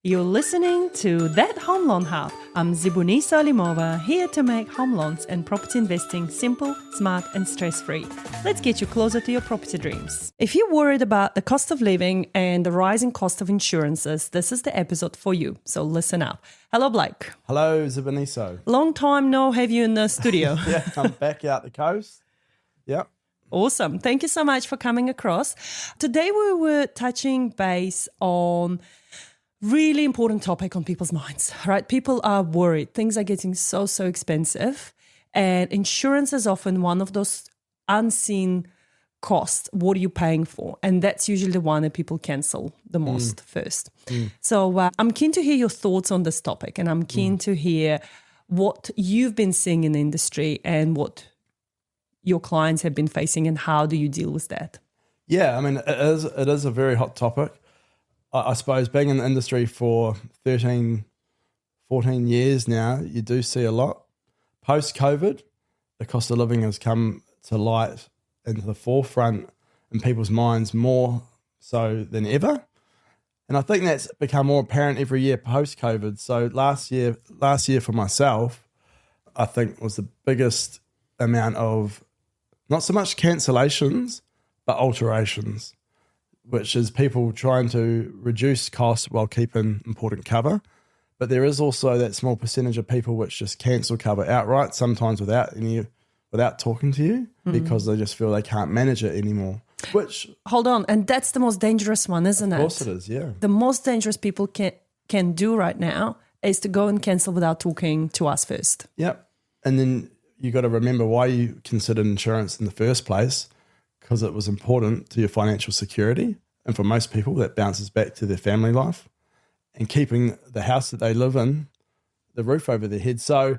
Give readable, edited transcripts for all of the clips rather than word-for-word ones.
You're listening to That Home Loan Hub. I'm Zibuni Salimova, here to make home loans and property investing simple, smart, and stress-free. Let's get you closer to your property dreams. If you're worried about the cost of living and the rising cost of insurances, this is the episode for you. So listen up. Hello, Blake. Hello, Zibaniso. Long time no have you in the studio. Yeah, I'm back out the coast. Yep. Awesome. Thank you so much for coming across. Today we were touching base on really important topic on people's minds, right? People are worried. Things are getting so expensive. And insurance is often one of those unseen costs. What are you paying for? And that's usually the one that people cancel the most first. So I'm keen to hear your thoughts on this topic. And I'm keen to hear what you've been seeing in the industry and what your clients have been facing and how do you deal with that? Yeah, I mean, it is a very hot topic. I suppose being in the industry for 13, 14 years now, you do see a lot. Post-COVID, the cost of living has come to light into the forefront in people's minds more so than ever. And I think that's become more apparent every year post-COVID. So last year for myself, I think was the biggest amount of not so much cancellations, but alterations, which is people trying to reduce costs while keeping important cover. But there is also that small percentage of people which just cancel cover outright, sometimes without talking to you, because they just feel they can't manage it anymore. Which hold on, and that's the most dangerous one, isn't it? Of course it is, yeah. The most dangerous people can do right now is to go and cancel without talking to us first. Yep. And then you got to remember why you considered insurance in the first place, because it was important to your financial security. And for most people, that bounces back to their family life and keeping the house that they live in, the roof over their head. So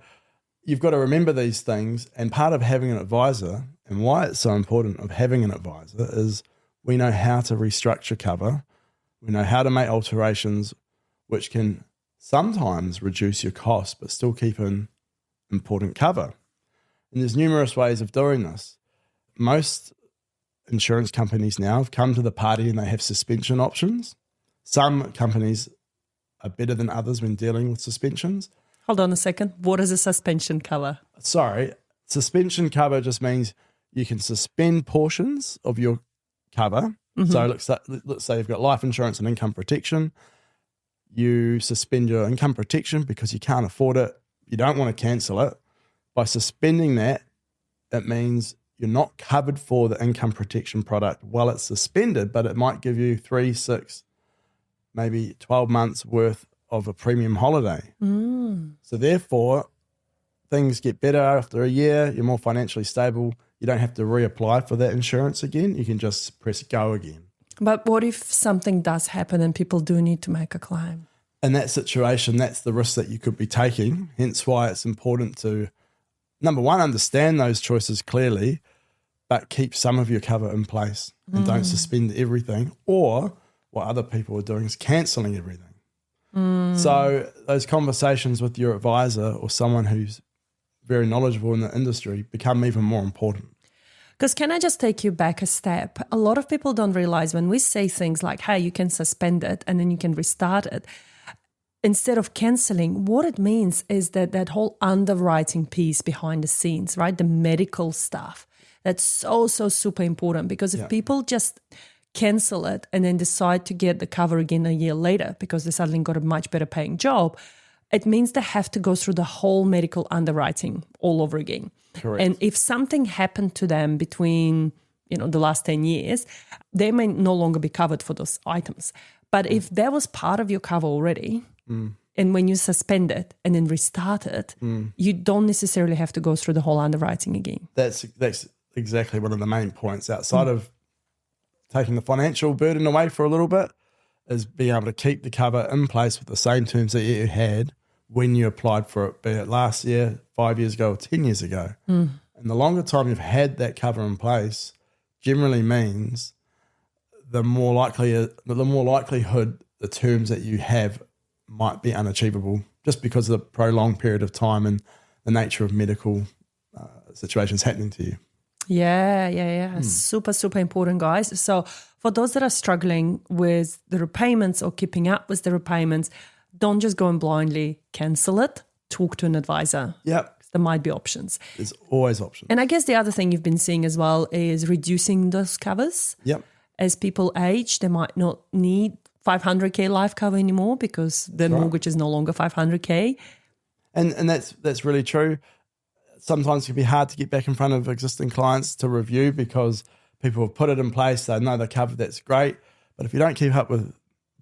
you've got to remember these things. And part of having an advisor and why it's so important of having an advisor is we know how to restructure cover. We know how to make alterations which can sometimes reduce your costs, but still keep in important cover. And there's numerous ways of doing this. Most insurance companies now have come to the party and they have suspension options. Some companies are better than others when dealing with suspensions. Hold on a second. What is a suspension cover? Sorry, suspension cover just means you can suspend portions of your cover. So let's say you've got life insurance and income protection. You suspend your income protection because you can't afford it. You don't want to cancel it. By suspending that, it means you're not covered for the income protection product while it's suspended, but it might give you 3, 6, maybe 12 months worth of a premium holiday. So therefore, things get better after a year. You're more financially stable. You don't have to reapply for that insurance again. You can just press go again. But what if something does happen and people do need to make a claim? In that situation, that's the risk that you could be taking. Hence why it's important to, number one, understand those choices clearly, but keep some of your cover in place and don't suspend everything. Or what other people are doing is cancelling everything. So those conversations with your advisor or someone who's very knowledgeable in the industry become even more important. Because can I just take you back a step? A lot of people don't realize when we say things like, hey, you can suspend it and then you can restart it, instead of cancelling, what it means is that whole underwriting piece behind the scenes, right? The medical stuff. That's so super important, because if people just cancel it and then decide to get the cover again a year later because they suddenly got a much better paying job, it means they have to go through the whole medical underwriting all over again. Correct. And if something happened to them between, the last 10 years, they may no longer be covered for those items. But if that was part of your cover already, and when you suspend it and then restart it, you don't necessarily have to go through the whole underwriting again. That's exactly one of the main points outside of taking the financial burden away for a little bit, is being able to keep the cover in place with the same terms that you had when you applied for it, be it last year, 5 years ago, or 10 years ago. And the longer time you've had that cover in place generally means the more likelihood the terms that you have might be unachievable, just because of the prolonged period of time and the nature of medical situations happening to you. Yeah. Super, super important, guys. So for those that are struggling with the repayments or keeping up with the repayments, don't just go and blindly cancel it. Talk to an advisor. Yep. There might be options. There's always options. And I guess the other thing you've been seeing as well is reducing those covers. Yep. As people age, they might not need 500K life cover anymore because the mortgage is no longer 500K. And that's really true. Sometimes it can be hard to get back in front of existing clients to review because people have put it in place. They know they're covered. That's great. But if you don't keep up with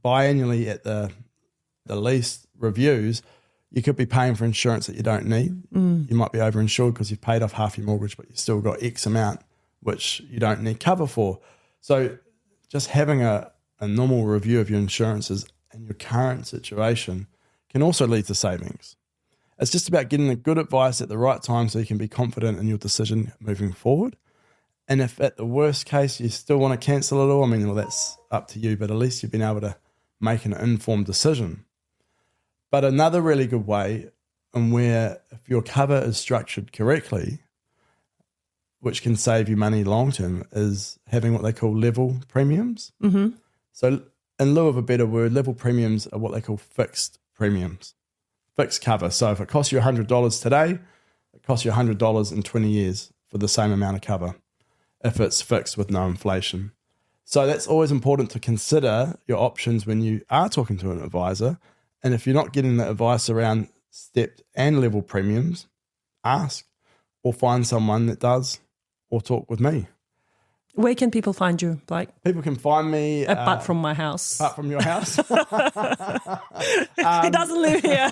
biannually at the least reviews, you could be paying for insurance that you don't need. You might be overinsured because you've paid off half your mortgage, but you've still got X amount which you don't need cover for. So just having a normal review of your insurances and your current situation can also lead to savings. It's just about getting the good advice at the right time so you can be confident in your decision moving forward. And if at the worst case you still want to cancel it all, I mean, well, that's up to you, but at least you've been able to make an informed decision. But another really good way, and where if your cover is structured correctly, which can save you money long term, is having what they call level premiums. Mm-hmm. So in lieu of a better word, level premiums are what they call fixed premiums, fixed cover. So if it costs you $100 today, it costs you $100 in 20 years for the same amount of cover if it's fixed with no inflation. So that's always important to consider your options when you are talking to an advisor. And if you're not getting the advice around stepped and level premiums, ask or find someone that does, or talk with me. Where can people find you, Blake? People can find me... Apart from my house. Apart from your house. He doesn't live here.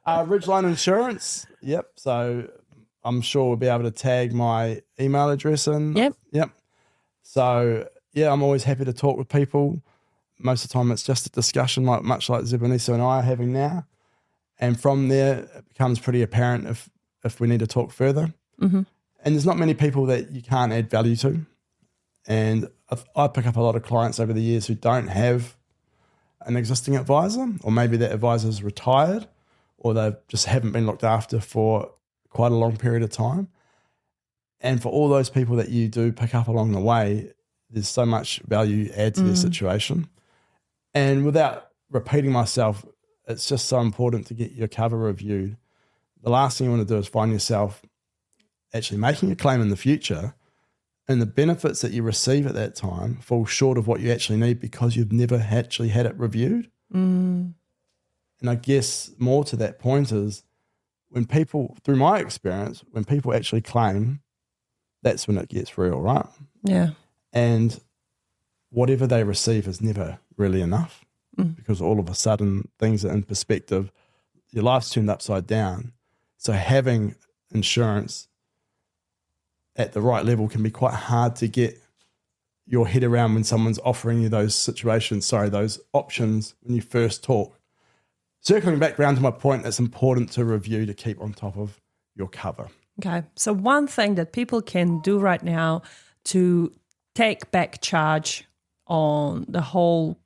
Ridgeline Insurance. Yep. So I'm sure we'll be able to tag my email address in. Yep. So, yeah, I'm always happy to talk with people. Most of the time it's just a discussion, much like Zebonisa and I are having now. And from there, it becomes pretty apparent if we need to talk further. Mm-hmm. And there's not many people that you can't add value to. And I pick up a lot of clients over the years who don't have an existing advisor, or maybe that advisor's retired, or they just haven't been looked after for quite a long period of time. And for all those people that you do pick up along the way, there's so much value add to their situation. And without repeating myself, it's just so important to get your cover reviewed. The last thing you want to do is find yourself actually making a claim in the future and the benefits that you receive at that time fall short of what you actually need because you've never actually had it reviewed. And I guess more to that point is when people, through my experience, when people actually claim, that's when it gets real, right? Yeah. And whatever they receive is never really enough because all of a sudden things are in perspective. Your life's turned upside down. So having insurance at the right level can be quite hard to get your head around when someone's offering you those options when you first talk. Circling back round to my point, it's important to review to keep on top of your cover. Okay. So one thing that people can do right now to take back charge on the whole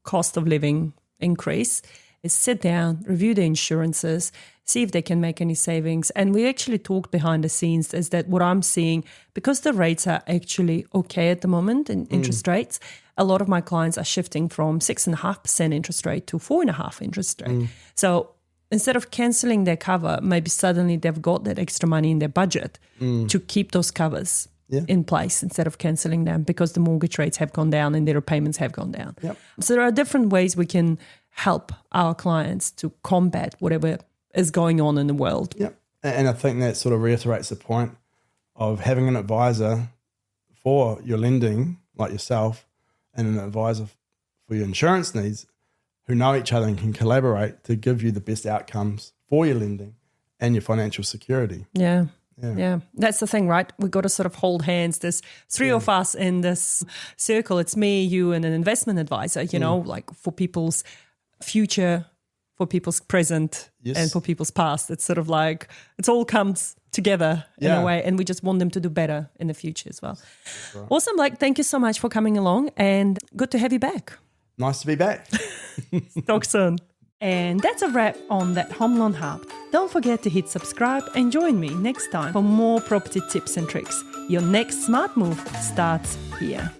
cost of living increase is sit down, review the insurances, see if they can make any savings. And we actually talked behind the scenes is that what I'm seeing, because the rates are actually okay at the moment in interest rates, a lot of my clients are shifting from 6.5% interest rate to 4.5% interest rate. So instead of cancelling their cover, maybe suddenly they've got that extra money in their budget to keep those covers in place instead of cancelling them because the mortgage rates have gone down and their repayments have gone down. Yep. So there are different ways we can help our clients to combat whatever is going on in the world. Yep. And I think that sort of reiterates the point of having an advisor for your lending, like yourself, and an advisor for your insurance needs who know each other and can collaborate to give you the best outcomes for your lending and your financial security. Yeah. That's the thing, right? We've got to sort of hold hands. There's three of us in this circle. It's me, you, and an investment advisor, you know, like for people's future, for people's present, and for people's past. It's sort of like it all comes together in a way, and we just want them to do better in the future as well. Right. Awesome, Blake. Thank you so much for coming along, and good to have you back. Nice to be back. Talk soon. And that's a wrap on that Home Loan Hub. Don't forget to hit subscribe and join me next time for more property tips and tricks. Your next smart move starts here.